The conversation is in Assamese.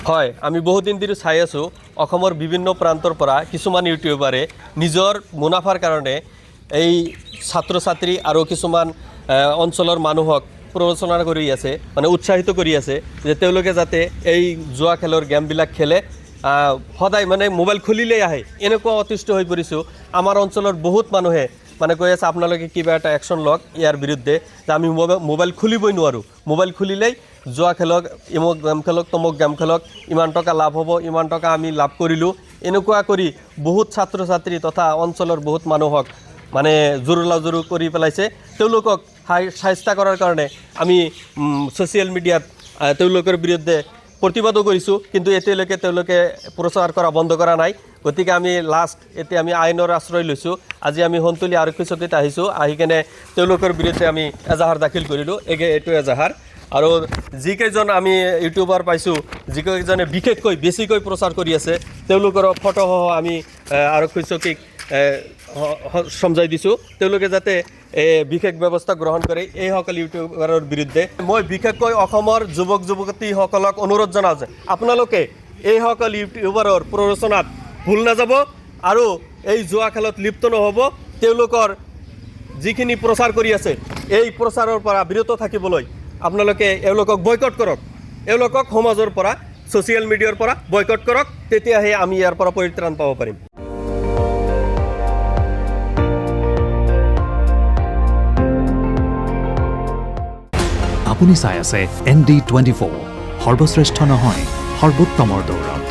হয়, আমি বহুদিন ধৰি চাই আছোঁ অসমৰ বিভিন্ন প্ৰান্তৰ পৰা কিছুমান ইউটিউবাৰে নিজৰ মুনাফাৰ কাৰণে এই ছাত্ৰ ছাত্ৰী আৰু কিছুমান অঞ্চলৰ মানুহক প্ৰৰোচনা কৰি আছে, মানে উৎসাহিত কৰি আছে যে তেওঁলোকে যাতে এই জুৱা খেলৰ গেমবিলাক খেলে। সদায় মানে মোবাইল খুলিলেই আহে, এনেকুৱা অতিষ্ঠ হৈ পৰিছোঁ। আমাৰ অঞ্চলৰ বহুত মানুহে মানে কৈ আছে আপোনালোকে কিবা এটা একশ্যন লওক ইয়াৰ বিৰুদ্ধে, যে আমি মোবাইল খুলিবই নোৱাৰোঁ। মোবাইল খুলিলেই জুৱা খেলক, ইমুক গেম খেলক, তমুক গেম খেলক, ইমান টকা লাভ হ'ব, ইমান টকা আমি লাভ কৰিলোঁ। এনেকুৱা কৰি বহুত ছাত্ৰ ছাত্ৰী তথা অঞ্চলৰ বহুত মানুহক মানে জোৰোলাজোৰো কৰি পেলাইছে। তেওঁলোকক সাহায্য কৰাৰ কাৰণে আমি ছ'চিয়েল মিডিয়াত তেওঁলোকৰ বিৰুদ্ধে প্ৰতিবাদো কৰিছোঁ, কিন্তু এতিয়ালৈকে তেওঁলোকে প্ৰচাৰ কৰা বন্ধ কৰা নাই। গতিকে আমি এতিয়া আমি আইনৰ আশ্ৰয় লৈছোঁ। আজি আমি সন্তুলি আৰক্ষী চকীত আহিছোঁ, আহি কেনে তেওঁলোকৰ বিৰুদ্ধে আমি এজাহাৰ দাখিল কৰিলোঁ। এইটো এজাহাৰ। আৰু যিকেইজন আমি ইউটিউবাৰ পাইছোঁ, যিকেইজনে বিশেষকৈ বেছিকৈ প্ৰচাৰ কৰি আছে, তেওঁলোকৰ ফটোসহ আমি আৰক্ষী চকীক সমজাই দিছোঁ, তেওঁলোকে যাতে বিশেষ ব্যৱস্থা গ্ৰহণ কৰে এইসকল ইউটিউবাৰৰ বিৰুদ্ধে। মই বিশেষকৈ অসমৰ যুৱক যুৱতীসকলক অনুৰোধ জনাওঁ যে আপোনালোকে এইসকল ইউটিউবাৰৰ প্ৰৰোচনাত ভুল নাযাব আৰু এই জুৱা খেলত লিপ্ত নহ'ব। তেওঁলোকৰ যিখিনি প্ৰচাৰ কৰি আছে এই প্ৰচাৰৰ পৰা বিৰত থাকিবলৈ আপোনালোকে এওঁলোকক বয়কট কৰক। এওঁলোকক সমাজৰ পৰা, ছ'চিয়েল মিডিয়াৰ পৰা বয়কট কৰক, তেতিয়াহে আমি ইয়াৰ পৰা পৰিত্ৰাণ পাব পাৰিম। আপুনি চাই আছে ND24, সৰ্বশ্ৰেষ্ঠ নহয় সৰ্বোত্তমৰ দৌৰত।